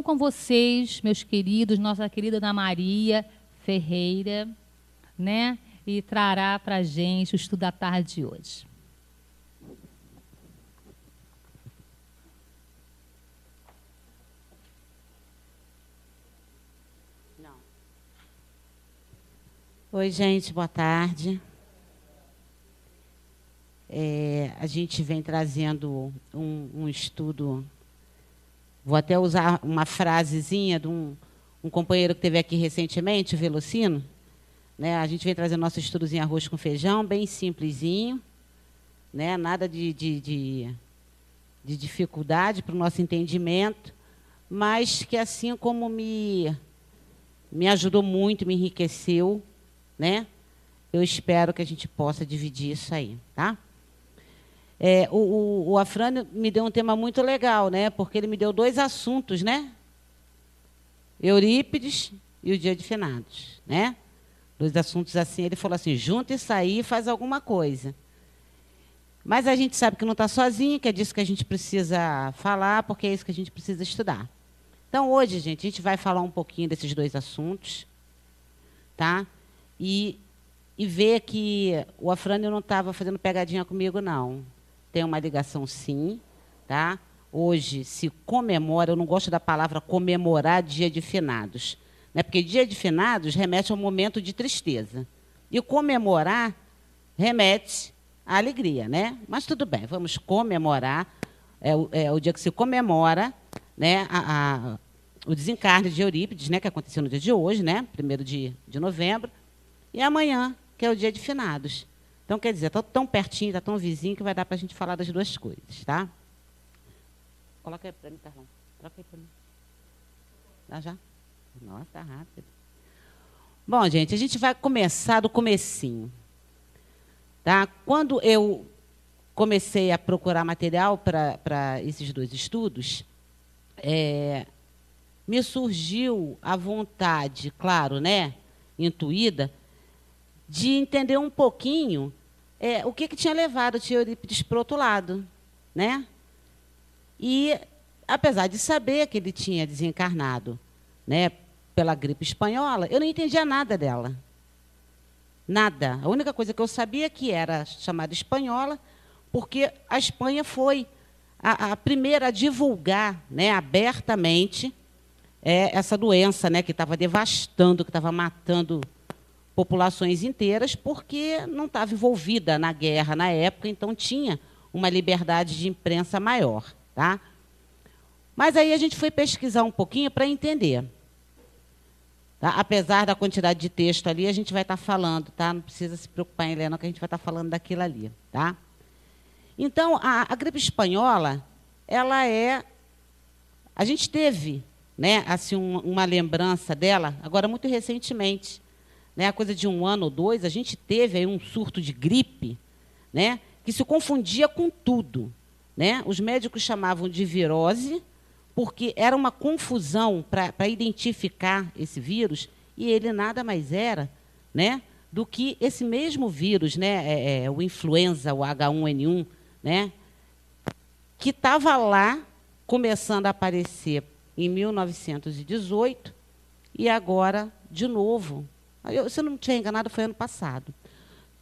com vocês, meus queridos, nossa querida Ana Maria Ferreira, né? E trará para a gente o estudo da tarde de hoje. Oi, gente, boa tarde. A gente vem trazendo um estudo, vou até usar uma frasezinha de um companheiro que esteve aqui recentemente, o Velocino, né? A gente vem trazendo nosso estudozinho arroz com feijão, bem simplesinho, né? Nada de dificuldade para o nosso entendimento, mas que, assim como me ajudou muito, me enriqueceu, né? Eu espero que a gente possa dividir isso aí, tá? O Afrânio me deu um tema muito legal, né? Porque ele me deu 2 assuntos, né? Eurípides e o Dia de Finados, né? 2 assuntos assim. Ele falou assim: junta isso aí e faz alguma coisa. Mas a gente sabe que não está sozinho, que é disso que a gente precisa falar, porque é isso que a gente precisa estudar. Então, hoje, gente, a gente vai falar um pouquinho desses 2 assuntos, tá? E ver que o Afrânio não estava fazendo pegadinha comigo, não. Tem uma ligação, sim, tá? Hoje se comemora, eu não gosto da palavra comemorar Dia de Finados, né? Porque Dia de Finados remete a um momento de tristeza. E comemorar remete à alegria, né? Mas tudo bem, vamos comemorar. É o dia que se comemora, né, o desencarne de Eurípides, né, que aconteceu no dia de hoje, né, 1º de novembro, e amanhã, que é o Dia de Finados. Então, quer dizer, está tão pertinho, está tão vizinho, que vai dar para a gente falar das 2 coisas, tá? Coloca aí para mim, Carlão. Troca aí para mim. Dá já? Nossa, está rápido. Bom, gente, a gente vai começar do comecinho. Tá? Quando eu comecei a procurar material para esses 2 estudos, me surgiu a vontade, claro, né, intuída, de entender um pouquinho o que tinha levado o tio Eurípides para o outro lado, né? E, apesar de saber que ele tinha desencarnado, né, pela gripe espanhola, eu não entendia nada dela. Nada. A única coisa que eu sabia é que era chamada espanhola, porque a Espanha foi a primeira a divulgar, né, abertamente essa doença, né, que estava devastando, que estava matando populações inteiras, porque não estava envolvida na guerra na época, então tinha uma liberdade de imprensa maior, tá? Mas aí a gente foi pesquisar um pouquinho para entender. Tá? Apesar da quantidade de texto ali, a gente vai estar falando, tá? Não precisa se preocupar em ler, não, que a gente vai estar falando daquilo ali, tá? Então, a gripe espanhola, ela a gente teve, né, assim, uma lembrança dela, agora muito recentemente, né, a coisa de 1 ano ou 2, a gente teve aí um surto de gripe, né, que se confundia com tudo, né? Os médicos chamavam de virose, porque era uma confusão para identificar esse vírus, e ele nada mais era, né, do que esse mesmo vírus, né, o influenza, o H1N1, né, que estava lá, começando a aparecer em 1918, e agora, de novo, se eu não estiver enganado, foi ano passado.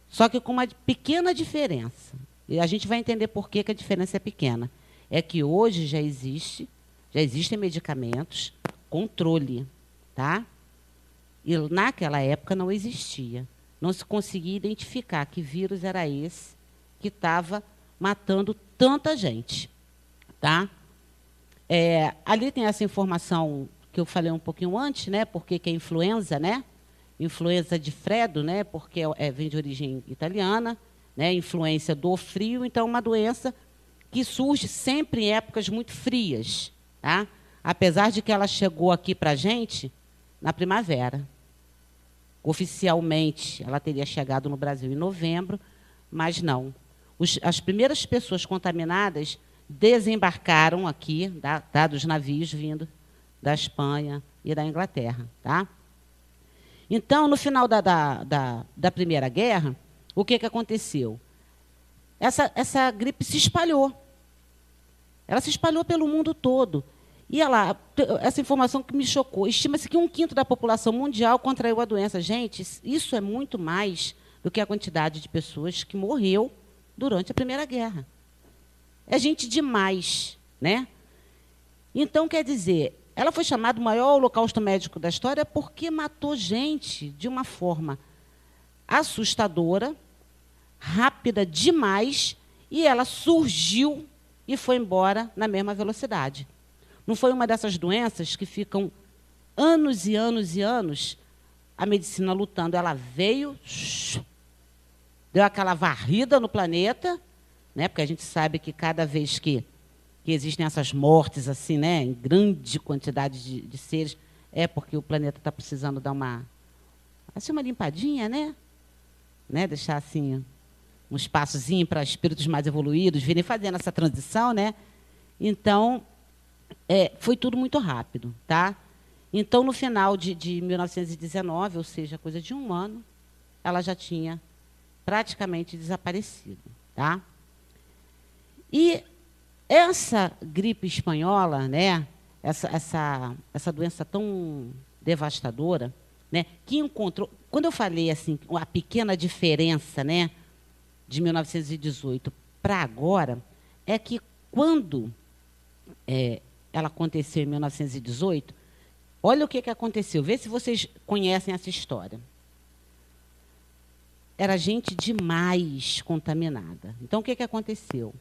Só que com uma pequena diferença. E a gente vai entender por que a diferença é pequena. É que hoje já existem medicamentos, controle, tá? E naquela época não existia. Não se conseguia identificar que vírus era esse que estava matando tanta gente, tá? Ali tem essa informação que eu falei um pouquinho antes, né? Porque que é influenza, né? Influenza de Fredo, né? Porque vem de origem italiana, né? Influência do frio, então é uma doença que surge sempre em épocas muito frias, tá? Apesar de que ela chegou aqui para a gente na primavera. Oficialmente, ela teria chegado no Brasil em novembro, mas não. As primeiras pessoas contaminadas desembarcaram aqui, tá, dos navios vindo da Espanha e da Inglaterra. Tá? Então, no final da Primeira Guerra, o que aconteceu? Essa gripe se espalhou. Ela se espalhou pelo mundo todo. E essa informação que me chocou, estima-se que 1/5 da população mundial contraiu a doença. Gente, isso é muito mais do que a quantidade de pessoas que morreu durante a Primeira Guerra. É gente demais, né? Então, quer dizer, ela foi chamada o maior holocausto médico da história porque matou gente de uma forma assustadora, rápida demais, e ela surgiu e foi embora na mesma velocidade. Não foi uma dessas doenças que ficam anos e anos e anos a medicina lutando. Ela veio, deu aquela varrida no planeta, né? Porque a gente sabe que cada vez que existem essas mortes assim, né, em grande quantidade de seres, é porque o planeta está precisando dar uma limpadinha, né? Deixar assim um espaçozinho para espíritos mais evoluídos virem fazendo essa transição, né? Então, foi tudo muito rápido, tá? Então, no final de 1919, ou seja, coisa de 1 ano, ela já tinha praticamente desaparecido, tá? E essa gripe espanhola, né? Essa doença tão devastadora, né? Que encontrou, quando eu falei assim, a pequena diferença, né, de 1918 para agora, é que quando ela aconteceu em 1918, olha o que aconteceu. Vê se vocês conhecem essa história. Era gente demais contaminada. Então, o que aconteceu?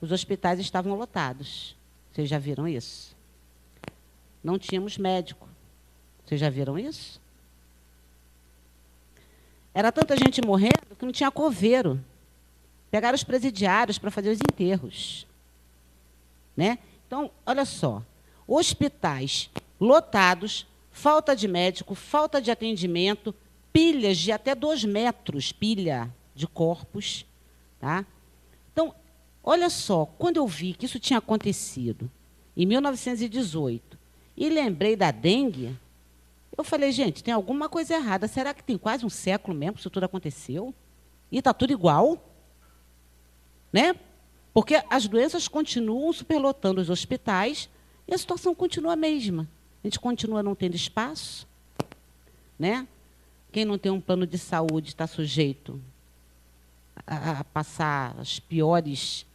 Os hospitais estavam lotados. Vocês já viram isso? Não tínhamos médico. Vocês já viram isso? Era tanta gente morrendo que não tinha coveiro. Pegaram os presidiários para fazer os enterros. Né? Então, olha só. Hospitais lotados, falta de médico, falta de atendimento, pilhas de até 2 metros, pilha de corpos. Tá? Então, olha só, quando eu vi que isso tinha acontecido em 1918 e lembrei da dengue, eu falei, gente, tem alguma coisa errada. Será que tem quase um século mesmo que isso tudo aconteceu? E está tudo igual? Né? Porque as doenças continuam superlotando os hospitais e a situação continua a mesma. A gente continua não tendo espaço. Né? Quem não tem um plano de saúde está sujeito a passar os piores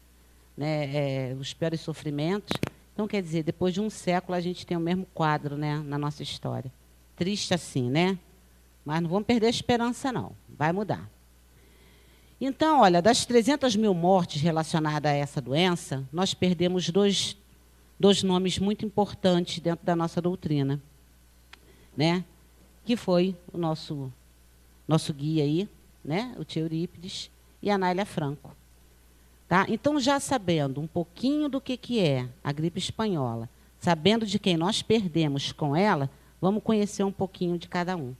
sofrimentos. Então, quer dizer, depois de um século, a gente tem o mesmo quadro, né, na nossa história. Triste assim, né? Mas não vamos perder a esperança, não. Vai mudar. Então, olha, das 300 mil mortes relacionadas a essa doença, nós perdemos dois nomes muito importantes dentro da nossa doutrina, né? Que foi o nosso guia aí, né? O tio Eurípides e a Nália Franco. Tá? Então, já sabendo um pouquinho do que é a gripe espanhola, sabendo de quem nós perdemos com ela, vamos conhecer um pouquinho de cada um.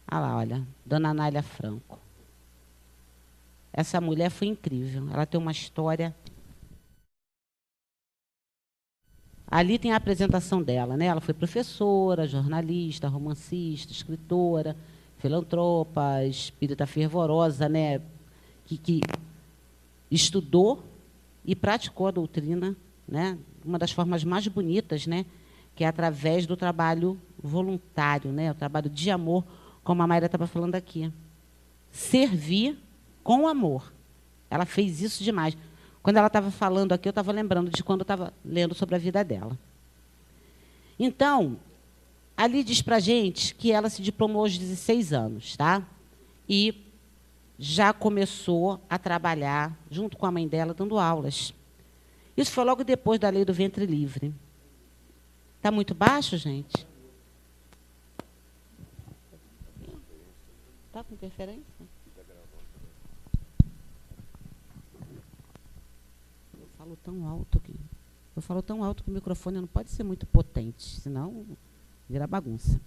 Ah lá, olha, Dona Nália Franco. Essa mulher foi incrível. Ela tem uma história. Ali tem a apresentação dela, né? Ela foi professora, jornalista, romancista, escritora, filantropa, espírita fervorosa, né? Que estudou e praticou a doutrina, né? Uma das formas mais bonitas, né? Que é através do trabalho voluntário, né? O trabalho de amor, como a Mayra estava falando aqui. Servir com amor. Ela fez isso demais. Quando ela estava falando aqui, eu estava lembrando de quando eu estava lendo sobre a vida dela. Então, ali diz para a gente que ela se diplomou aos 16 anos, tá? E já começou a trabalhar, junto com a mãe dela, dando aulas. Isso foi logo depois da lei do ventre livre. Está muito baixo, gente? Está com interferência? Eu falo tão alto que o microfone não pode ser muito potente, senão vira bagunça.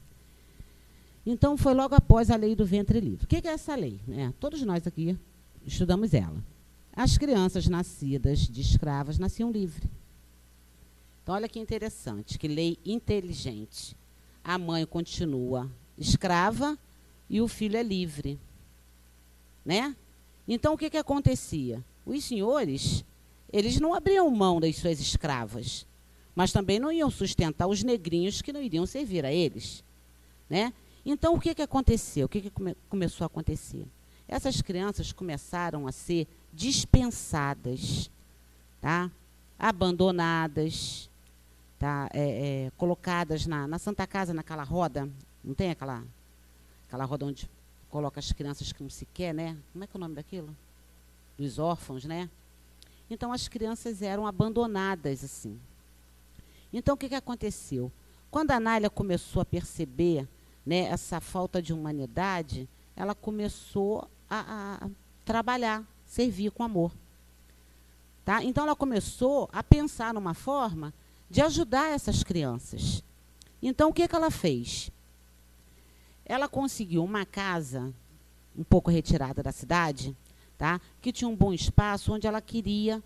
Então, foi logo após a lei do ventre livre. O que é essa lei? Todos nós aqui estudamos ela. As crianças nascidas de escravas nasciam livres. Então, olha que interessante, que lei inteligente. A mãe continua escrava e o filho é livre. Né? Então, o que acontecia? Os senhores eles não abriam mão das suas escravas, mas também não iam sustentar os negrinhos que não iriam servir a eles, né? Então, o que aconteceu? O que começou a acontecer? Essas crianças começaram a ser dispensadas, tá? Abandonadas, tá? Colocadas na Santa Casa, naquela roda, não tem aquela roda onde coloca as crianças que não se quer, né? Como é que é o nome daquilo? Dos órfãos, né? Então, as crianças eram abandonadas, assim. Então, o que aconteceu? Quando a Nália começou a perceber, né, essa falta de humanidade, ela começou a trabalhar, servir com amor. Tá? Então, ela começou a pensar numa forma de ajudar essas crianças. Então, o que ela fez? Ela conseguiu uma casa um pouco retirada da cidade, tá? Que tinha um bom espaço onde ela queria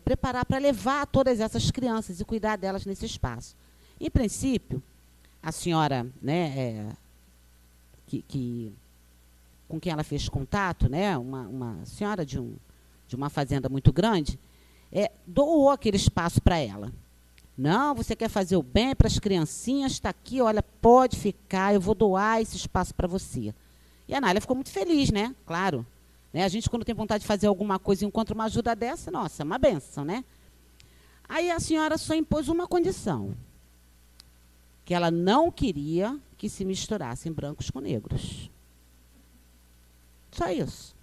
preparar para levar todas essas crianças e cuidar delas nesse espaço. Em princípio, a senhora, né, com quem ela fez contato, né, uma senhora de uma fazenda muito grande, doou aquele espaço para ela. Não, você quer fazer o bem para as criancinhas, está aqui, olha, pode ficar, eu vou doar esse espaço para você. E a Nália ficou muito feliz, né? Claro. Né? A gente, quando tem vontade de fazer alguma coisa e encontra uma ajuda dessa, nossa, é uma bênção, né? Aí a senhora só impôs uma condição, que ela não queria que se misturassem brancos com negros. Só isso.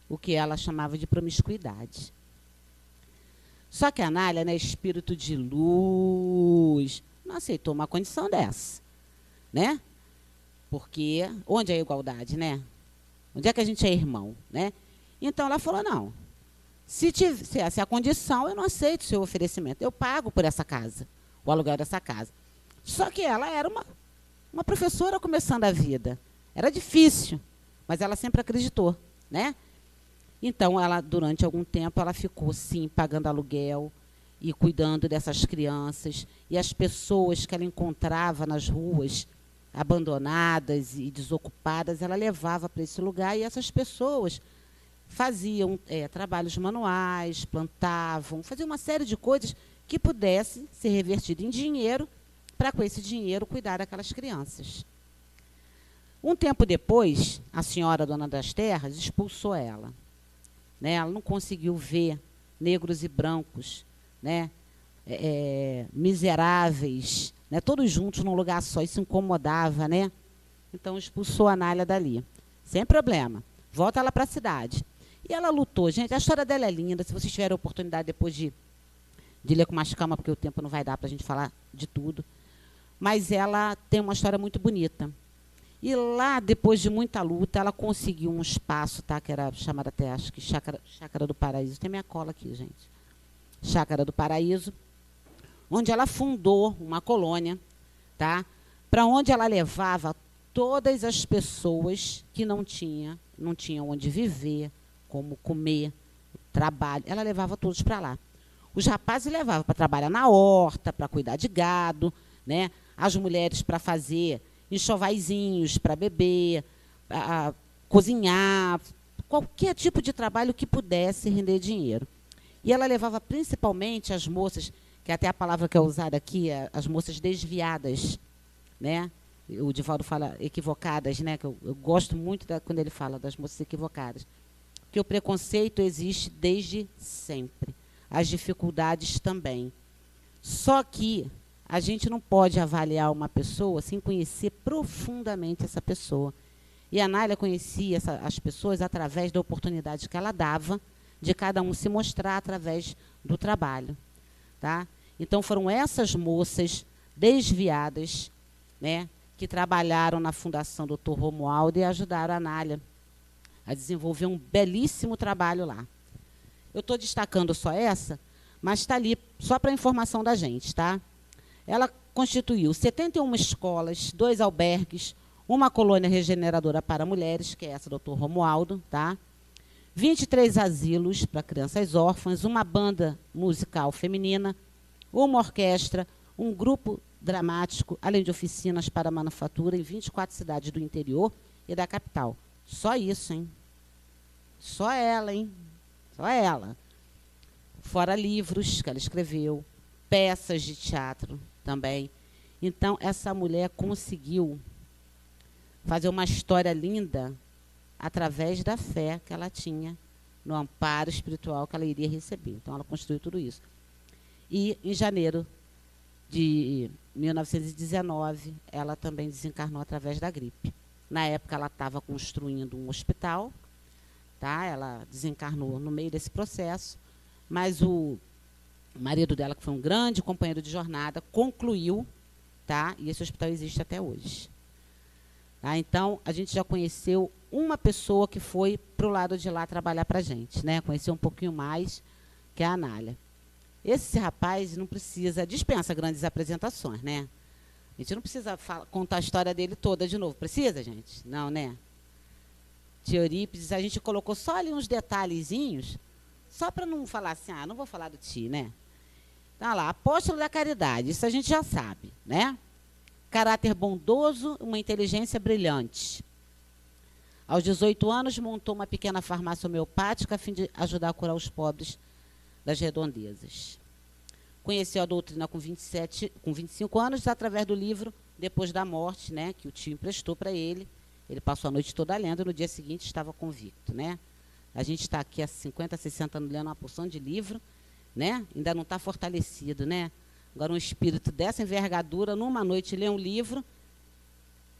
O que ela chamava de promiscuidade. Só que a Nália, né, espírito de luz, não aceitou uma condição dessa, né? Porque onde é a igualdade, né? Onde é que a gente é irmão, né? Então ela falou, não, se essa é a condição, eu não aceito o seu oferecimento, eu pago por essa casa, o aluguel dessa casa. Só que ela era uma professora começando a vida, era difícil, mas ela sempre acreditou, né? Então, ela, durante algum tempo, ela ficou, sim, pagando aluguel e cuidando dessas crianças. E as pessoas que ela encontrava nas ruas, abandonadas e desocupadas, ela levava para esse lugar. E essas pessoas faziam trabalhos manuais, plantavam, faziam uma série de coisas que pudesse ser revertido em dinheiro, para, com esse dinheiro, cuidar daquelas crianças. Um tempo depois, a senhora dona das terras expulsou ela. Né? Ela não conseguiu ver negros e brancos, né? Miseráveis, né? Todos juntos num lugar só, isso incomodava, né? Então expulsou a Nália dali. Sem problema, volta ela para a cidade. E ela lutou, gente, a história dela é linda, se vocês tiverem a oportunidade depois de ler com mais calma, porque o tempo não vai dar para a gente falar de tudo, mas ela tem uma história muito bonita. E lá, depois de muita luta, ela conseguiu um espaço, tá, que era chamada até, acho que Chácara do Paraíso. Tem minha cola aqui, gente. Chácara do Paraíso, onde ela fundou uma colônia, tá, para onde ela levava todas as pessoas que não tinham onde viver, como comer, trabalho. Ela levava todos para lá. Os rapazes levavam para trabalhar na horta, para cuidar de gado, né? As mulheres para fazer enxovaizinhos para beber, cozinhar, qualquer tipo de trabalho que pudesse render dinheiro. E ela levava principalmente as moças, que até a palavra que é usada aqui, as moças desviadas, né? O Divaldo fala equivocadas, né? Que eu gosto muito quando ele fala das moças equivocadas. Que o preconceito existe desde sempre. As dificuldades também. Só que a gente não pode avaliar uma pessoa sem conhecer profundamente essa pessoa. E a Nália conhecia as pessoas através da oportunidade que ela dava de cada um se mostrar através do trabalho. Tá? Então, foram essas moças desviadas, né, que trabalharam na Fundação Dr. Romualdo e ajudaram a Nália a desenvolver um belíssimo trabalho lá. Eu estou destacando só essa, mas está ali só para informação da gente, tá? Ela constituiu 71 escolas, 2 albergues, uma colônia regeneradora para mulheres, que é essa, Dr. Romualdo, tá? 23 asilos para crianças órfãs, uma banda musical feminina, uma orquestra, um grupo dramático, além de oficinas para manufatura em 24 cidades do interior e da capital. Só isso, hein? Só ela, hein? Só ela. fora livros que ela escreveu, peças de teatro também. Então, essa mulher conseguiu fazer uma história linda através da fé que ela tinha no amparo espiritual que ela iria receber. Então, ela construiu tudo isso. E, em janeiro de 1919, ela também desencarnou através da gripe. Na época, ela estava construindo um hospital, tá? Ela desencarnou no meio desse processo, mas o marido dela, que foi um grande companheiro de jornada, concluiu, tá? E esse hospital existe até hoje. Tá? Então, a gente já conheceu uma pessoa que foi para o lado de lá trabalhar para a gente, né? Conheceu um pouquinho mais, que é a Anália. Esse rapaz não precisa, dispensa grandes apresentações, né? A gente não precisa contar a história dele toda de novo. Precisa, gente? Não, né? Tio Eurípides, a gente colocou só ali uns detalhezinhos, só para não falar assim, não vou falar do tio, né? Então, lá, apóstolo da caridade, isso a gente já sabe, né? Caráter bondoso, uma inteligência brilhante. Aos 18 anos, montou uma pequena farmácia homeopática a fim de ajudar a curar os pobres das redondezas. Conheceu a doutrina com 25 anos, através do livro Depois da Morte, né, que o tio emprestou para ele. Ele passou a noite toda lendo e no dia seguinte estava convicto, né? A gente está aqui há 50, 60 anos lendo uma porção de livro, né? Ainda não está fortalecido, né? Agora, um espírito dessa envergadura, numa noite, lê um livro,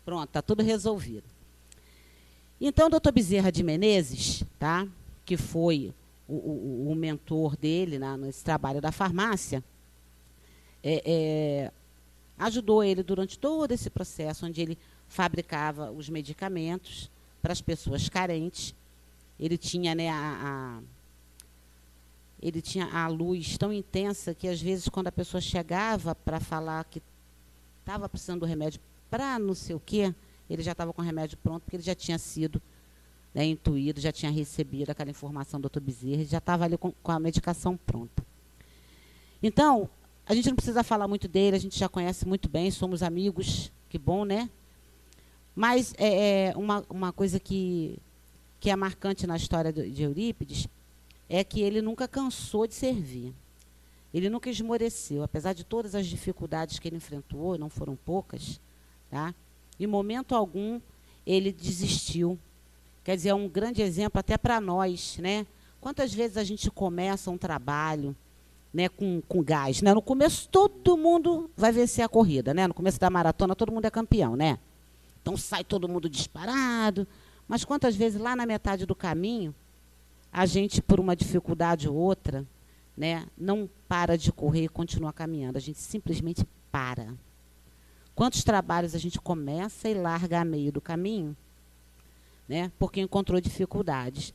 pronto, está tudo resolvido. Então, o doutor Bezerra de Menezes, tá? Que foi o mentor dele nesse trabalho da farmácia, ajudou ele durante todo esse processo, onde ele fabricava os medicamentos para as pessoas carentes. Ele tinha, né, ele tinha a luz tão intensa que, às vezes, quando a pessoa chegava para falar que estava precisando do remédio para não sei o quê, ele já estava com o remédio pronto, porque ele já tinha sido, né, intuído, já tinha recebido aquela informação do Dr. Bezerra, já estava ali com a medicação pronta. Então, a gente não precisa falar muito dele, a gente já conhece muito bem, somos amigos, que bom, né? Mas uma coisa que é marcante na história de Eurípides é que ele nunca cansou de servir. Ele nunca esmoreceu, apesar de todas as dificuldades que ele enfrentou, não foram poucas, tá? Em momento algum ele desistiu. Quer dizer, é um grande exemplo até para nós, né? Quantas vezes a gente começa um trabalho, né, com gás, né? No começo todo mundo vai vencer a corrida, né? No começo da maratona todo mundo é campeão, né? Então sai todo mundo disparado, mas quantas vezes lá na metade do caminho a gente, por uma dificuldade ou outra, né, não para de correr e continua caminhando, a gente simplesmente para. Quantos trabalhos a gente começa e larga a meio do caminho, né, porque encontrou dificuldades.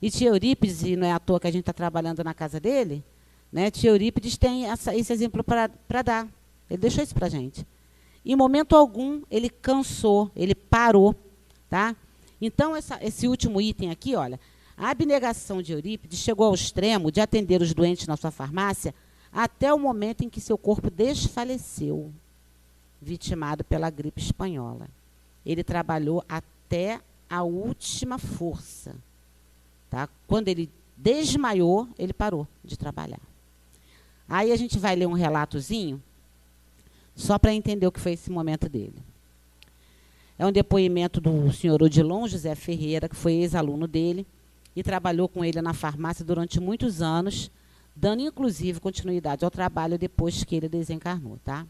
E tio Eurípides, e não é à toa que a gente está trabalhando na casa dele, né, tio Eurípides tem esse exemplo para dar. Ele deixou isso para a gente. Em momento algum, ele cansou, ele parou. Tá? Então, esse último item aqui, olha, a abnegação de Eurípides chegou ao extremo de atender os doentes na sua farmácia até o momento em que seu corpo desfaleceu, vitimado pela gripe espanhola. Ele trabalhou até a última força. Tá? Quando ele desmaiou, ele parou de trabalhar. Aí a gente vai ler um relatozinho, só para entender o que foi esse momento dele. É um depoimento do senhor Odilon José Ferreira, que foi ex-aluno dele, e trabalhou com ele na farmácia durante muitos anos, dando, inclusive, continuidade ao trabalho depois que ele desencarnou. Tá?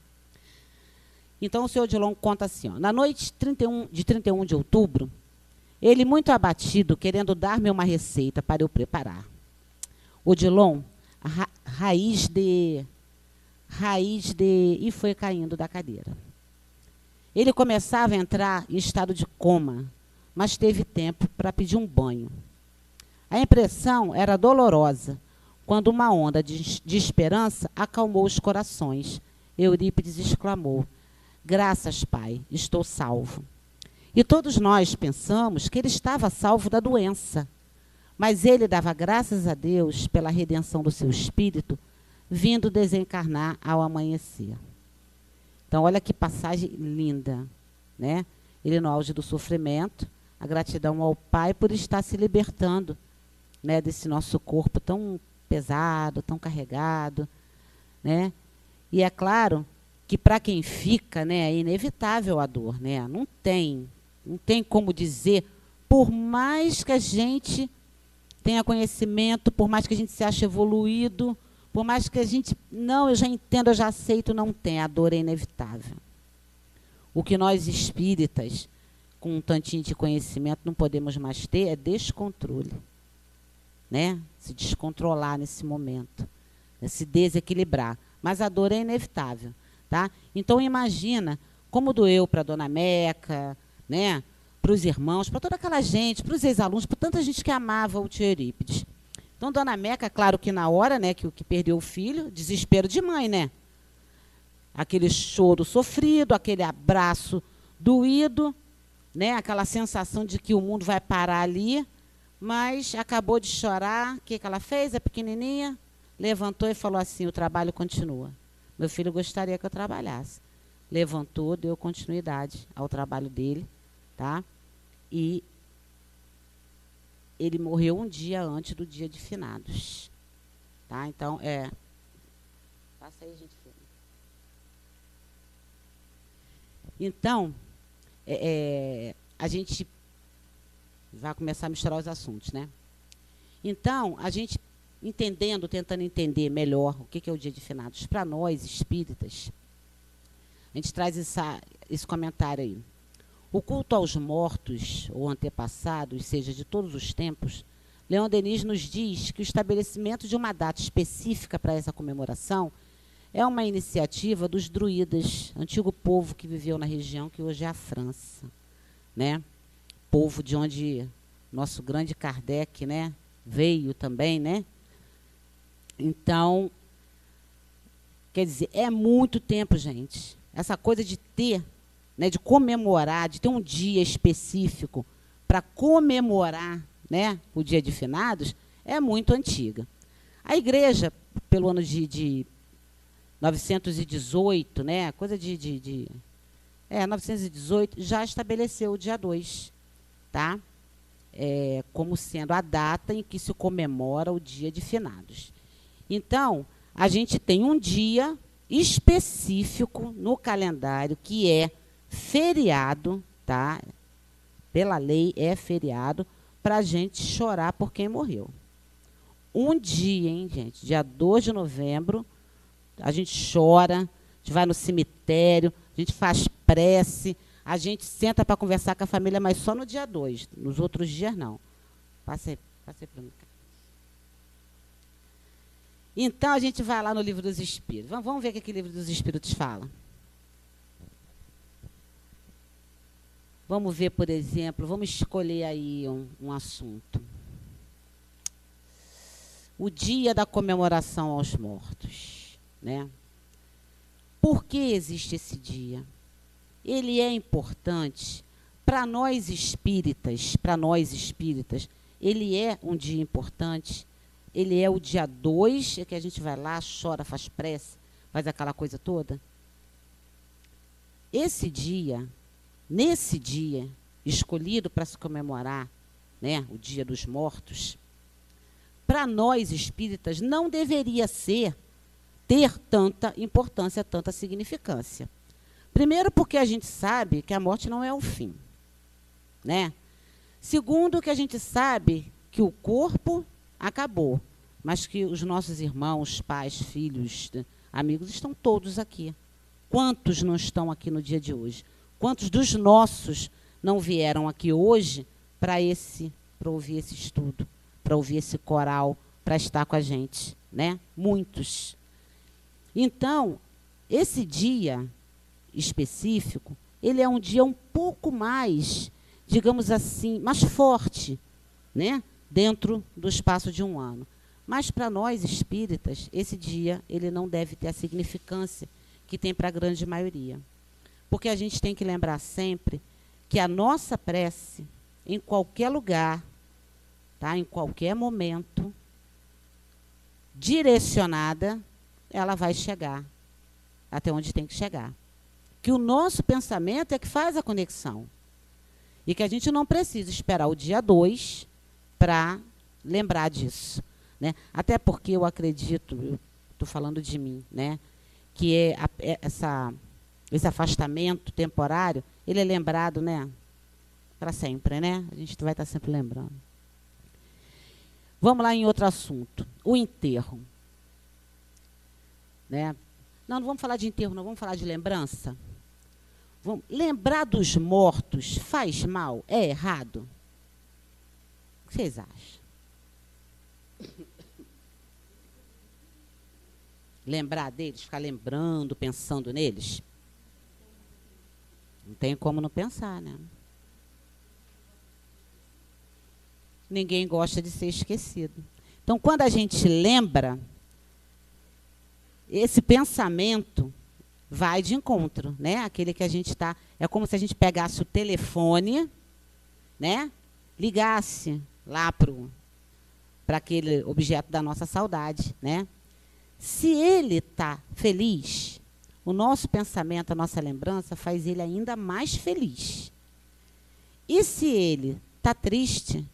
Então, o senhor Odilon conta assim, ó, na noite de 31 de outubro, ele, muito abatido, querendo dar-me uma receita para eu preparar. Odilon, raiz de... E foi caindo da cadeira. Ele começava a entrar em estado de coma, mas teve tempo para pedir um banho. A impressão era dolorosa, quando uma onda de esperança acalmou os corações. Eurípides exclamou, graças, Pai, estou salvo. E todos nós pensamos que ele estava salvo da doença, mas ele dava graças a Deus pela redenção do seu espírito, vindo desencarnar ao amanhecer. Então, olha que passagem linda, né? Ele, no auge do sofrimento, a gratidão ao Pai por estar se libertando, né, desse nosso corpo tão pesado, tão carregado, né? E é claro que para quem fica, né, é inevitável a dor, né? Não tem como dizer, por mais que a gente tenha conhecimento, por mais que a gente se ache evoluído, por mais que a gente, não, eu já entendo, eu já aceito, não tem, a dor é inevitável. O que nós espíritas, com um tantinho de conhecimento, não podemos mais ter é descontrole, né? Se descontrolar nesse momento, né? Se desequilibrar. Mas a dor é inevitável, tá? Então, imagina como doeu para a dona Meca, né? Para os irmãos, para toda aquela gente, para os ex-alunos, para tanta gente que amava o tio Eurípides. Então, dona Meca, claro que na hora, né, que perdeu o filho, desespero de mãe, né? Aquele choro sofrido, aquele abraço doído, né? Aquela sensação de que o mundo vai parar ali, mas acabou de chorar. O que ela fez, a pequenininha? Levantou e falou assim, o trabalho continua. Meu filho gostaria que eu trabalhasse. Levantou, deu continuidade ao trabalho dele, tá? E ele morreu um dia antes do dia de finados. Tá? Então, passa aí, gente. Então, a gente vai começar a misturar os assuntos, né? Então, a gente tentando entender melhor o que é o dia de finados, para nós, espíritas, a gente traz esse comentário aí. O culto aos mortos ou antepassados, seja de todos os tempos, Leon Denis nos diz que o estabelecimento de uma data específica para essa comemoração é uma iniciativa dos druidas, antigo povo que viveu na região que hoje é a França, né? Povo de onde nosso grande Kardec, né, veio também, né? Então, quer dizer, é muito tempo, gente. Essa coisa de ter, né, de comemorar, de ter um dia específico para comemorar, né, o dia de finados, é muito antiga. A igreja, pelo ano de 918, né, coisa 918, já estabeleceu o dia 2, tá? Como sendo a data em que se comemora o dia de finados. Então, a gente tem um dia específico no calendário que é feriado, tá? Pela lei é feriado, para a gente chorar por quem morreu. Um dia, hein, gente? Dia 2 de novembro, a gente chora, a gente vai no cemitério, a gente faz prece, a gente senta para conversar com a família, mas só no dia 2, nos outros dias não. Passei para mim. Então, a gente vai lá no Livro dos Espíritos. Vamos ver o que o Livro dos Espíritos fala. Vamos ver, por exemplo, vamos escolher aí um assunto. O dia da comemoração aos mortos, né? Por que existe esse dia? Ele é importante para nós espíritas, ele é um dia importante. Ele é o dia 2, que a gente vai lá, chora, faz prece, faz aquela coisa toda. Nesse dia, escolhido para se comemorar, né, o Dia dos Mortos, para nós espíritas não deveria ter tanta importância, tanta significância. Primeiro, porque a gente sabe que a morte não é o fim, né? Segundo, que a gente sabe que o corpo acabou, mas que os nossos irmãos, pais, filhos, amigos estão todos aqui. Quantos não estão aqui no dia de hoje? Quantos dos nossos não vieram aqui hoje para ouvir esse estudo, para ouvir esse coral, para estar com a gente, né? Muitos. Então, esse dia específico, ele é um dia um pouco mais, digamos assim, mais forte, né? Dentro do espaço de um ano. Mas para nós espíritas, esse dia ele não deve ter a significância que tem para a grande maioria. Porque a gente tem que lembrar sempre que a nossa prece, em qualquer lugar, tá? Em qualquer momento, direcionada, ela vai chegar até onde tem que chegar. Que o nosso pensamento é que faz a conexão. E que a gente não precisa esperar o dia 2 para lembrar disso. né? Até porque eu acredito, eu estou falando de mim, né? Que esse afastamento temporário, ele é lembrado, né? Para sempre, né? A gente vai estar sempre lembrando. Vamos lá em outro assunto, o enterro. Né? Não vamos falar de enterro, não, vamos falar de lembrança. Lembrar dos mortos faz mal? É errado? O que vocês acham? Lembrar deles, ficar lembrando, pensando neles? Não tem como não pensar, né? Ninguém gosta de ser esquecido. Então, quando a gente lembra, esse pensamento vai de encontro, né? Aquele que a gente está... É como se a gente pegasse o telefone, né? Ligasse lá para aquele objeto da nossa saudade, né? Se ele está feliz, o nosso pensamento, a nossa lembrança faz ele ainda mais feliz. E se ele está triste,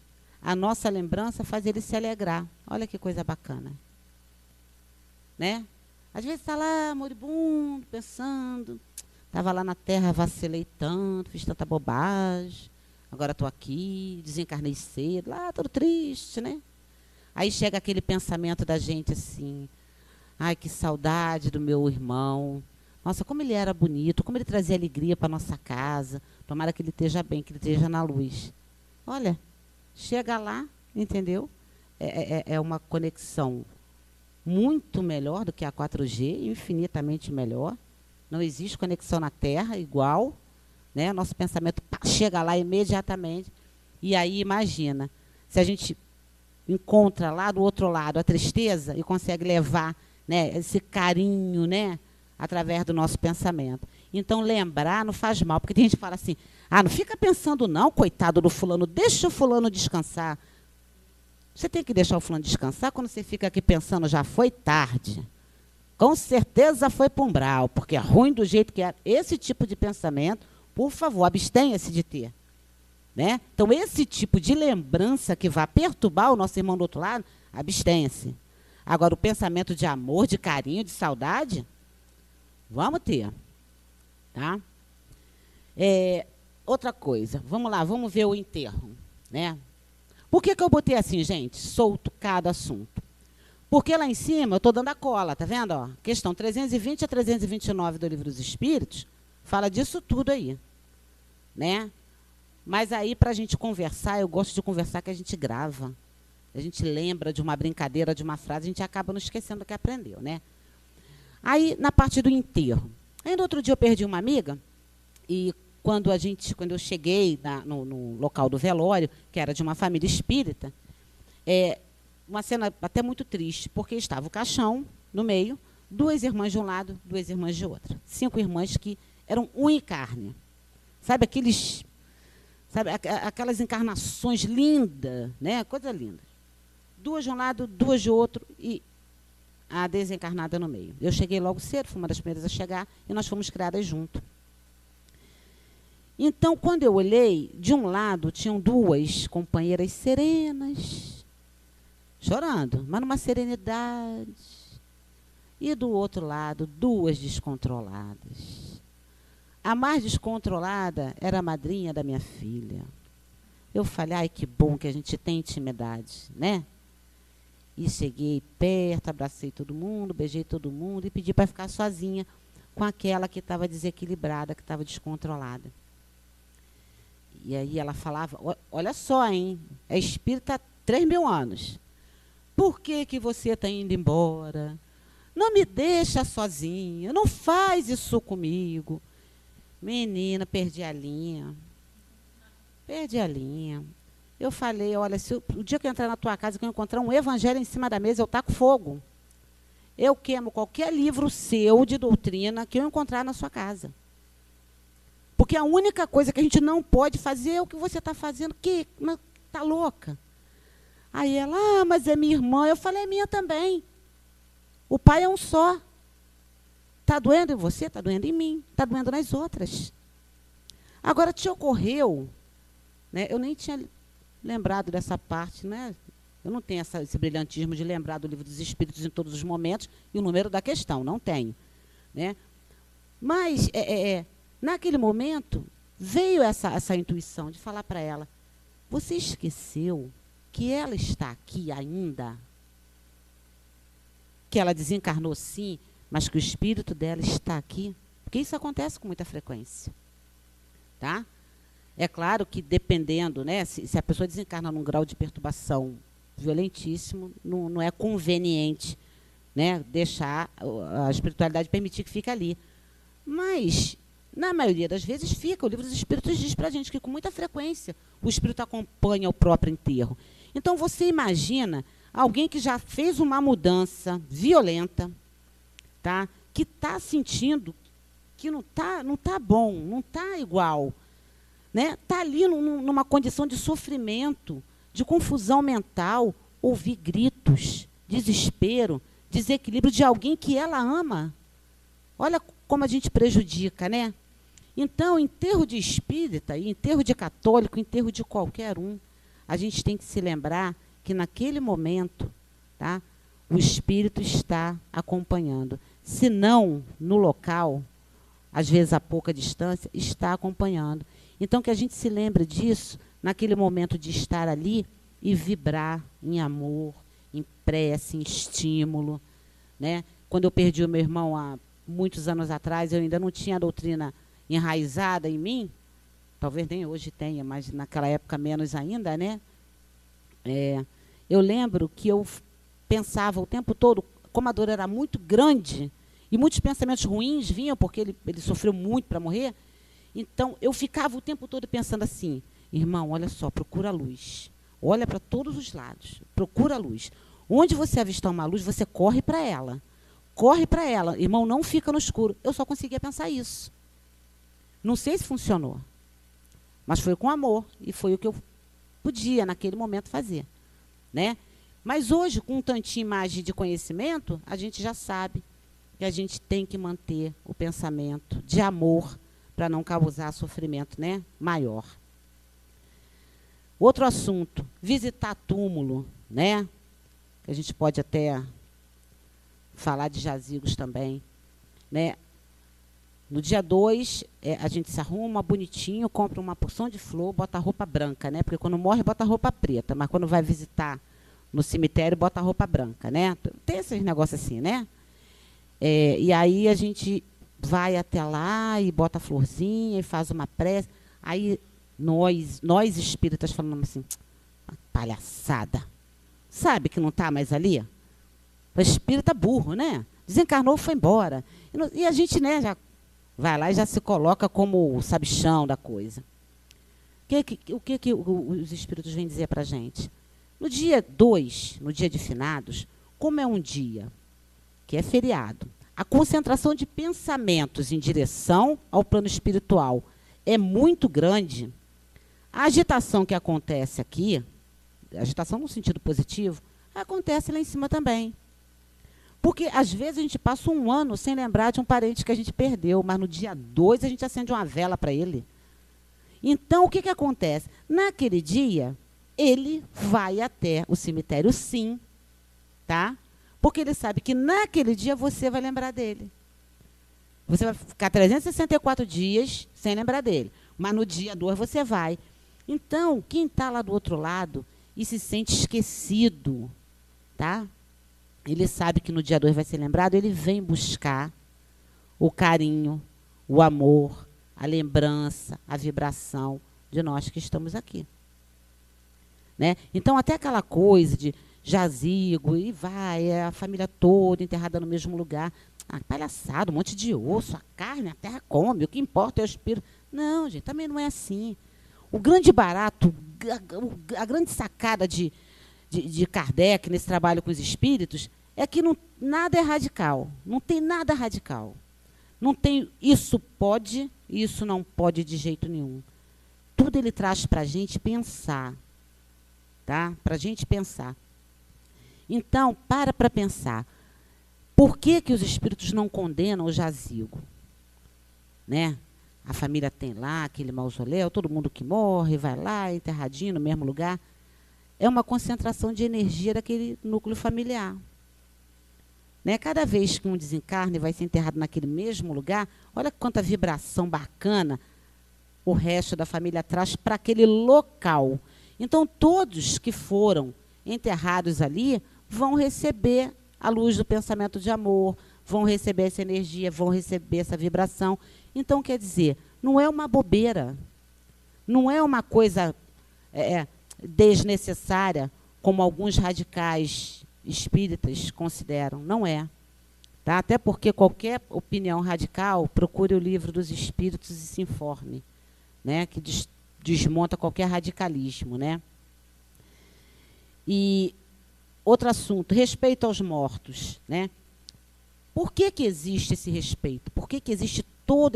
a nossa lembrança faz ele se alegrar. Olha que coisa bacana. Né? Às vezes está lá, moribundo, pensando. Estava lá na terra, vacilei tanto, fiz tanta bobagem. Agora estou aqui, desencarnei cedo, lá, todo triste, né? Aí chega aquele pensamento da gente assim, ai, que saudade do meu irmão. Nossa, como ele era bonito, como ele trazia alegria para a nossa casa. Tomara que ele esteja bem, que ele esteja na luz. Olha, chega lá, entendeu? É uma conexão muito melhor do que a 4G, infinitamente melhor. Não existe conexão na Terra igual, né? Nosso pensamento chega lá imediatamente. E aí, imagina, se a gente encontra lá do outro lado a tristeza e consegue levar, né, esse carinho, né, através do nosso pensamento. Então, lembrar não faz mal, porque tem gente que fala assim, não fica pensando não, coitado do fulano, deixa o fulano descansar. Você tem que deixar o fulano descansar quando você fica aqui pensando, já foi tarde. Com certeza foi para um brau, porque é ruim do jeito que é. Esse tipo de pensamento, por favor, abstenha-se de ter. Né? Então, esse tipo de lembrança que vai perturbar o nosso irmão do outro lado, abstenha-se. Agora, o pensamento de amor, de carinho, de saudade, vamos ter. Tá? Outra coisa, vamos lá, vamos ver o enterro. Né? Por que eu botei assim, gente, solto cada assunto? Porque lá em cima eu estou dando a cola, tá vendo? Ó, questão 320 a 329 do Livro dos Espíritos, fala disso tudo aí. Né? Mas aí, para a gente conversar, eu gosto de conversar que a gente grava. A gente lembra de uma brincadeira, de uma frase, a gente acaba não esquecendo o que aprendeu, né? Aí, na parte do enterro. Ainda outro dia eu perdi uma amiga, e quando eu cheguei no local do velório, que era de uma família espírita, uma cena até muito triste, porque estava o caixão no meio, 2 irmãs de um lado, 2 irmãs de outro. 5 irmãs que eram unha e carne. Sabe aquelas encarnações lindas, né? Coisa linda. 2 de um lado, 2 de outro e a desencarnada no meio. Eu cheguei logo cedo, fui uma das primeiras a chegar e nós fomos criadas junto. Então, quando eu olhei, de um lado tinham 2 companheiras serenas, chorando, mas numa serenidade. E do outro lado, 2 descontroladas. A mais descontrolada era a madrinha da minha filha. Eu falei, ai, que bom que a gente tem intimidade, né? E cheguei perto, abracei todo mundo, beijei todo mundo e pedi para ficar sozinha com aquela que estava desequilibrada, que estava descontrolada. E aí ela falava, olha só, hein? É espírita há 3.000 anos. Por que você está indo embora? Não me deixa sozinha, não faz isso comigo. Menina, perdi a linha. Perdi a linha. Eu falei, olha, se o dia que eu entrar na tua casa, que eu encontrar um evangelho em cima da mesa, eu taco fogo. Eu queimo qualquer livro seu de doutrina que eu encontrar na sua casa. Porque a única coisa que a gente não pode fazer é o que você está fazendo, que está louca. Aí ela, mas é minha irmã. Eu falei, é minha também. O pai é um só. Está doendo em você, está doendo em mim, está doendo nas outras. Agora, te ocorreu, né, eu nem tinha lembrado dessa parte, né, Eu não tenho esse brilhantismo de lembrar do Livro dos Espíritos em todos os momentos e o número da questão, não tenho. Né? Mas, naquele momento, veio essa intuição de falar para ela, você esqueceu que ela está aqui ainda? Que ela desencarnou sim, mas que o espírito dela está aqui? Porque isso acontece com muita frequência. Tá? É claro que dependendo, né, se a pessoa desencarna num grau de perturbação violentíssimo, não é conveniente, né, deixar a espiritualidade permitir que fique ali. Mas, na maioria das vezes, fica. O Livro dos Espíritos diz para a gente que, com muita frequência, o espírito acompanha o próprio enterro. Então, você imagina alguém que já fez uma mudança violenta, tá, que está sentindo que não tá bom, não está igual. Está ali numa condição de sofrimento, de confusão mental, ouvir gritos, desespero, desequilíbrio de alguém que ela ama. Olha como a gente prejudica, né? Então, enterro de espírita, enterro de católico, enterro de qualquer um, a gente tem que se lembrar que naquele momento, tá, o espírito está acompanhando. Se não, no local, às vezes a pouca distância, está acompanhando. Então, que a gente se lembre disso, naquele momento de estar ali e vibrar em amor, em prece, em estímulo. Né? Quando eu perdi o meu irmão há muitos anos atrás, eu ainda não tinha a doutrina enraizada em mim, talvez nem hoje tenha, mas naquela época menos ainda, né? Eu lembro que eu pensava o tempo todo, como a dor era muito grande, e muitos pensamentos ruins vinham, porque ele sofreu muito para morrer. Então, eu ficava o tempo todo pensando assim, irmão, olha só, procura a luz. Olha para todos os lados, procura a luz. Onde você avistar uma luz, você corre para ela. Corre para ela. Irmão, não fica no escuro. Eu só conseguia pensar isso. Não sei se funcionou, mas foi com amor, e foi o que eu podia, naquele momento, fazer. Né? Mas hoje, com um tantinho mais de conhecimento, a gente já sabe que a gente tem que manter o pensamento de amor, para não causar sofrimento, né, maior. Outro assunto, visitar túmulo, né? A gente pode até falar de jazigos também. Né? No dia 2, a gente se arruma bonitinho, compra uma porção de flor, bota a roupa branca, né? Porque quando morre, bota a roupa preta, mas quando vai visitar no cemitério, bota a roupa branca, né? Tem esses negócios assim, né? E aí a gente vai até lá e bota a florzinha e faz uma prece. Aí nós espíritas falamos assim, palhaçada. Sabe que não está mais ali? O espírita burro, né? Desencarnou, foi embora. E a gente, né, já vai lá e já se coloca como o sabichão da coisa. O que os espíritos vêm dizer para a gente? No dia 2, no dia de finados, como é um dia que é feriado, a concentração de pensamentos em direção ao plano espiritual é muito grande. A agitação que acontece aqui, agitação no sentido positivo, acontece lá em cima também. Porque, às vezes, a gente passa um ano sem lembrar de um parente que a gente perdeu, mas no dia 2 a gente acende uma vela para ele. Então, o que acontece? Naquele dia, ele vai até o cemitério, sim, tá? Porque ele sabe que naquele dia você vai lembrar dele. Você vai ficar 364 dias sem lembrar dele. Mas no dia 2 você vai. Então, quem está lá do outro lado e se sente esquecido, tá? Ele sabe que no dia 2 vai ser lembrado, ele vem buscar o carinho, o amor, a lembrança, a vibração de nós que estamos aqui. Né? Então, até aquela coisa de jazigo, e vai, a família toda enterrada no mesmo lugar. Palhaçada, um monte de osso, a carne, a terra come, o que importa é o espírito. Não, gente, também não é assim. O grande barato, a grande sacada de Kardec nesse trabalho com os espíritos é que nada é radical. Não tem nada radical. Não tem isso pode, isso não pode de jeito nenhum. Tudo ele traz para a gente pensar. Tá? Para a gente pensar. Então, para pensar. Por que os espíritos não condenam o jazigo? Né? A família tem lá aquele mausoléu, todo mundo que morre vai lá, enterradinho no mesmo lugar. é uma concentração de energia daquele núcleo familiar. Né? Cada vez que um desencarna e vai ser enterrado naquele mesmo lugar, olha quanta vibração bacana o resto da família traz para aquele local. Então, todos que foram enterrados ali vão receber a luz do pensamento de amor, vão receber essa energia, vão receber essa vibração. Então, quer dizer, não é uma bobeira, não é uma coisa desnecessária, como alguns radicais espíritas consideram. Não é. Tá? Até porque qualquer opinião radical, procure o Livro dos Espíritos e se informe, né? Que desmonta qualquer radicalismo. Né? E outro assunto, respeito aos mortos. Né? Por que existe esse respeito? Por que existe toda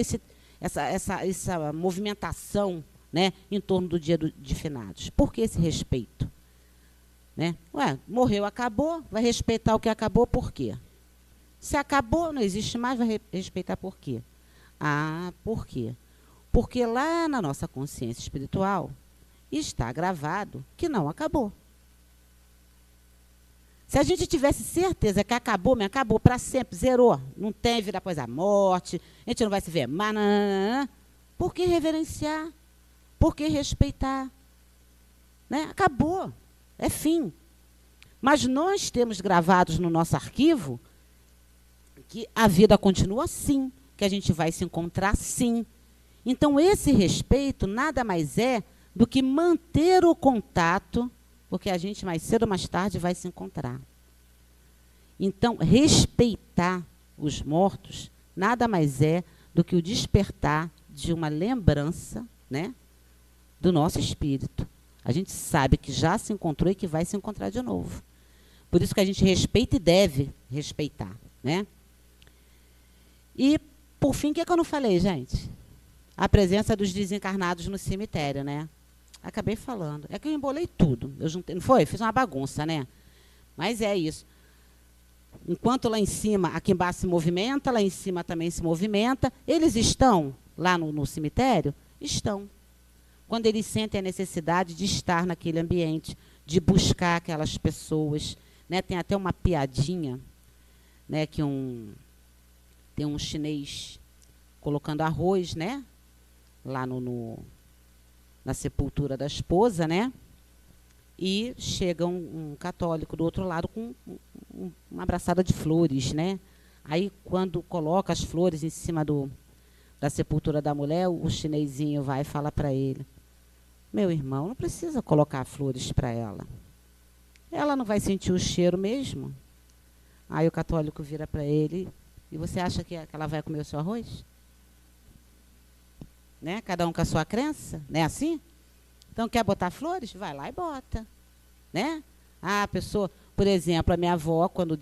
essa movimentação, né, em torno do dia de finados? Por que esse respeito? Né? Ué, morreu, acabou, vai respeitar o que acabou, por quê? Se acabou, não existe mais, vai respeitar por quê? Ah, por quê? Porque lá na nossa consciência espiritual está gravado que não acabou. Se a gente tivesse certeza que acabou, mas acabou para sempre, zerou, não tem vida após a morte, a gente não vai se ver mais, por que reverenciar? Por que respeitar? Né? Acabou, é fim. Mas nós temos gravados no nosso arquivo que a vida continua sim, que a gente vai se encontrar sim. Então, esse respeito nada mais é do que manter o contato, porque a gente mais cedo ou mais tarde vai se encontrar. Então, respeitar os mortos nada mais é do que o despertar de uma lembrança, né, do nosso espírito. A gente sabe que já se encontrou e que vai se encontrar de novo. Por isso que a gente respeita e deve respeitar. Né? E, por fim, o que eu não falei, gente? A presença dos desencarnados no cemitério, né? Acabei falando. É que eu embolei tudo. Eu juntei, não foi? Fiz uma bagunça, né? Mas é isso. Enquanto lá em cima, aqui embaixo se movimenta, lá em cima também se movimenta. Eles estão lá no cemitério? Estão. Quando eles sentem a necessidade de estar naquele ambiente, de buscar aquelas pessoas. Né? Tem até uma piadinha, né, que tem um chinês colocando arroz, né, lá na sepultura da esposa, né, e chega um católico do outro lado com uma abraçada de flores, né. Aí, quando coloca as flores em cima da sepultura da mulher, o chinesinho vai e fala para ele: meu irmão, não precisa colocar flores para ela. Ela não vai sentir o cheiro mesmo? Aí o católico vira para ele: e você acha que ela vai comer o seu arroz? Né? Cada um com a sua crença, não é assim? Então, quer botar flores? Vai lá e bota. Né? Ah, a pessoa, por exemplo, a minha avó, quando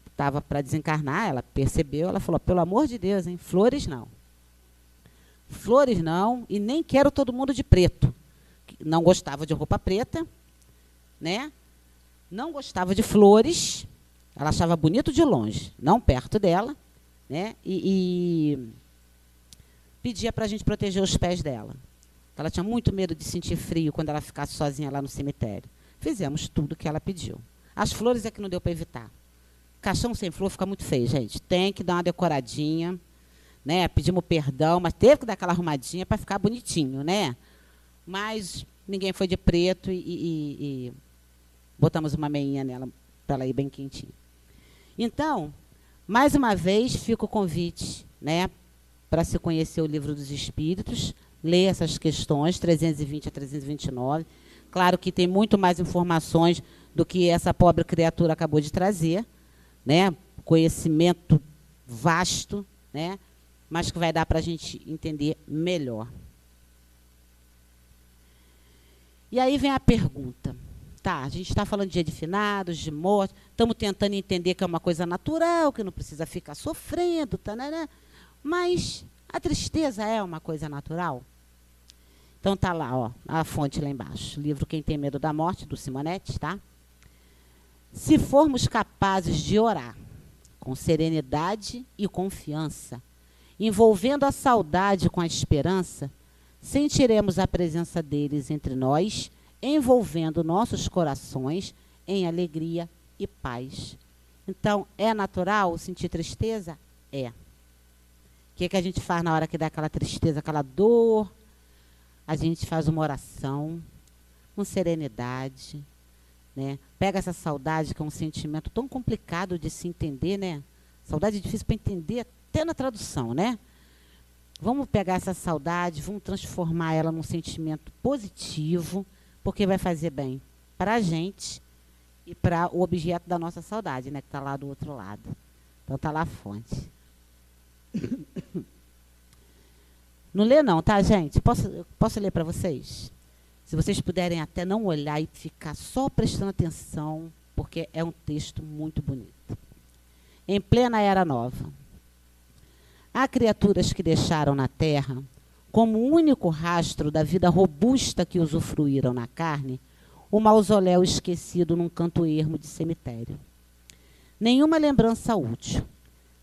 estava para desencarnar, ela percebeu, ela falou: pelo amor de Deus, hein? Flores não. Flores não, e nem quero todo mundo de preto. Não gostava de roupa preta, né? Não gostava de flores, ela achava bonito de longe, não perto dela, né? E pedia para a gente proteger os pés dela. Ela tinha muito medo de sentir frio quando ela ficasse sozinha lá no cemitério. Fizemos tudo o que ela pediu. As flores é que não deu para evitar. Caixão sem flor fica muito feio, gente. Tem que dar uma decoradinha, né? Pedimos perdão, mas teve que dar aquela arrumadinha para ficar bonitinho, né? Mas ninguém foi de preto e botamos uma meinha nela para ela ir bem quentinha. Então, mais uma vez, fica o convite, né, para se conhecer o Livro dos Espíritos, ler essas questões, 320 a 329. Claro que tem muito mais informações do que essa pobre criatura acabou de trazer, né, conhecimento vasto, né, mas que vai dar para a gente entender melhor. E aí vem a pergunta. Tá, a gente está falando de dia de finados, de morte, estamos tentando entender que é uma coisa natural, que não precisa ficar sofrendo, né? Mas a tristeza é uma coisa natural? Então tá lá, ó, a fonte lá embaixo, livro Quem Tem Medo da Morte, do Simonetti, tá? Se formos capazes de orar com serenidade e confiança, envolvendo a saudade com a esperança, sentiremos a presença deles entre nós envolvendo nossos corações em alegria e paz. Então, é natural sentir tristeza? É. O que a gente faz na hora que dá aquela tristeza, aquela dor? A gente faz uma oração com serenidade, né? Pega essa saudade, que é um sentimento tão complicado de se entender, né? Saudade é difícil para entender até na tradução, né? Vamos pegar essa saudade, vamos transformar ela num sentimento positivo, porque vai fazer bem para a gente e para o objeto da nossa saudade, né? Que está lá do outro lado. Então, está lá a fonte. Não lê não, tá, gente? Posso ler para vocês? Se vocês puderem até não olhar e ficar só prestando atenção, porque é um texto muito bonito. Em plena Era Nova. Há criaturas que deixaram na terra, como único rastro da vida robusta que usufruíram na carne, o mausoléu esquecido num canto ermo de cemitério. Nenhuma lembrança útil,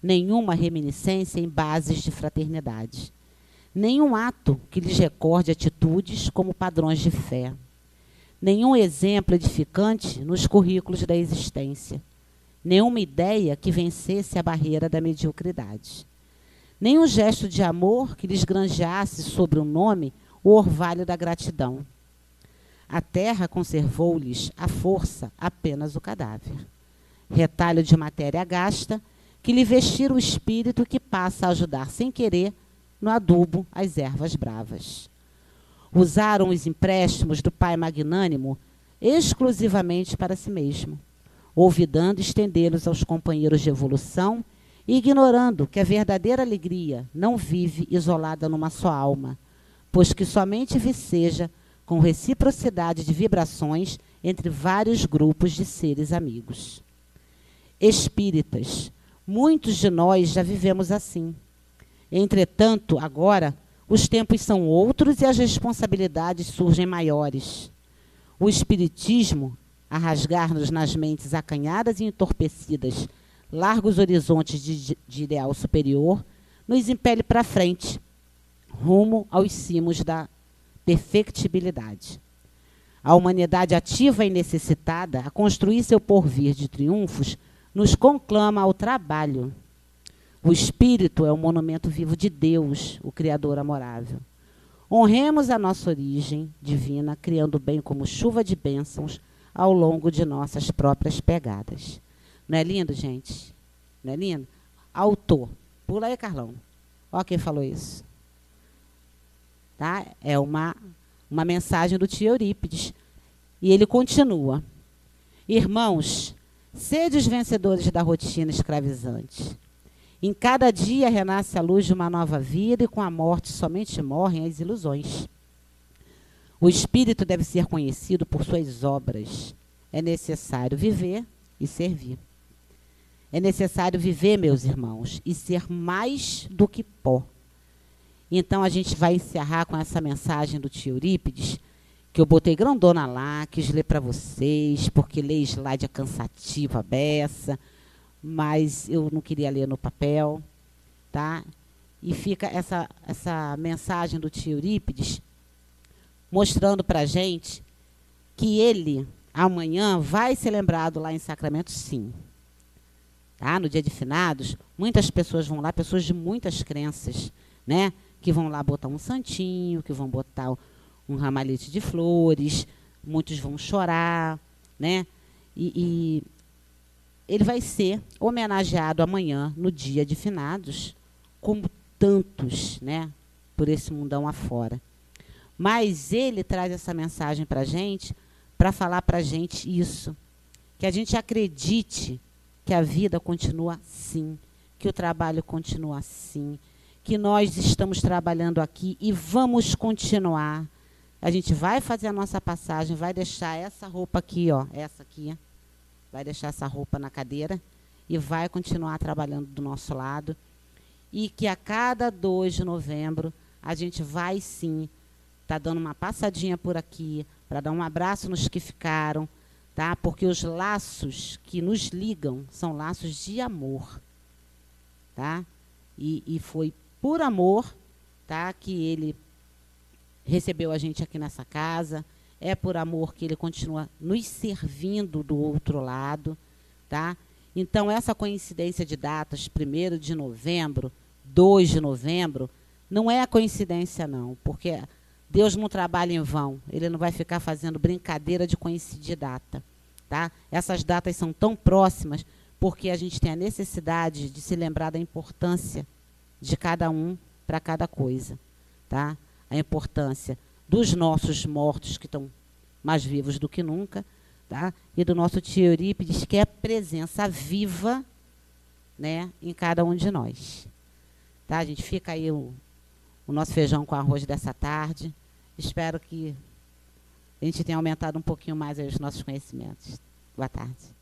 nenhuma reminiscência em bases de fraternidade, nenhum ato que lhes recorde atitudes como padrões de fé, nenhum exemplo edificante nos currículos da existência, nenhuma ideia que vencesse a barreira da mediocridade, nenhum gesto de amor que lhes granjeasse sobre o nome o orvalho da gratidão. A terra conservou-lhes a força apenas o cadáver, retalho de matéria gasta que lhe vestira o espírito que passa a ajudar sem querer no adubo as ervas bravas. Usaram os empréstimos do Pai magnânimo exclusivamente para si mesmo, olvidando estendê-los aos companheiros de evolução e ignorando que a verdadeira alegria não vive isolada numa só alma, pois que somente viceja com reciprocidade de vibrações entre vários grupos de seres amigos. Espíritas, muitos de nós já vivemos assim. Entretanto, agora, os tempos são outros e as responsabilidades surgem maiores. O espiritismo, a rasgar-nos nas mentes acanhadas e entorpecidas largos horizontes de ideal superior, nos impele para frente, rumo aos cimos da perfectibilidade. A humanidade ativa e necessitada a construir seu porvir de triunfos nos conclama ao trabalho. O espírito é o monumento vivo de Deus, o Criador amorável. Honremos a nossa origem divina, criando bem como chuva de bênçãos ao longo de nossas próprias pegadas. Não é lindo, gente? Não é lindo? Autor. Pula aí, Carlão. Olha quem falou isso. Tá? É uma mensagem do tio Eurípides. E ele continua. Irmãos, sede os vencedores da rotina escravizante. Em cada dia renasce a luz de uma nova vida e com a morte somente morrem as ilusões. O espírito deve ser conhecido por suas obras. É necessário viver e servir. É necessário viver, meus irmãos, e ser mais do que pó. Então, a gente vai encerrar com essa mensagem do tio Eurípides, que eu botei grandona lá, quis ler para vocês, porque ler slide é cansativo a beça, mas eu não queria ler no papel, tá? E fica essa mensagem do tio Eurípides mostrando para a gente que ele, amanhã, vai ser lembrado lá em Sacramento, sim. Tá? No dia de finados, muitas pessoas vão lá, pessoas de muitas crenças, né? Que vão lá botar um santinho, que vão botar um ramalhete de flores, muitos vão chorar, né? E ele vai ser homenageado amanhã, no dia de finados, como tantos, né? Por esse mundão afora. Mas ele traz essa mensagem para a gente, para falar para a gente isso, que a gente acredite que a vida continua assim, que o trabalho continua assim, que nós estamos trabalhando aqui e vamos continuar. A gente vai fazer a nossa passagem, vai deixar essa roupa aqui, ó, essa aqui, vai deixar essa roupa na cadeira e vai continuar trabalhando do nosso lado. E que a cada 2 de novembro a gente vai sim estar dando uma passadinha por aqui para dar um abraço nos que ficaram, tá? Porque os laços que nos ligam são laços de amor, tá? E foi por amor, tá, que ele recebeu a gente aqui nessa casa, é por amor que ele continua nos servindo do outro lado, tá? Então, essa coincidência de datas, 1º de novembro, 2 de novembro, não é coincidência, não, porque Deus não trabalha em vão, ele não vai ficar fazendo brincadeira de coincidir data, tá? Essas datas são tão próximas porque a gente tem a necessidade de se lembrar da importância de cada um para cada coisa, tá? A importância dos nossos mortos, que estão mais vivos do que nunca, tá? E do nosso tio Eurípides, que é a presença viva, né, em cada um de nós. Tá? A gente fica aí o nosso feijão com arroz dessa tarde. Espero que a gente tenha aumentado um pouquinho mais aí os nossos conhecimentos. Boa tarde.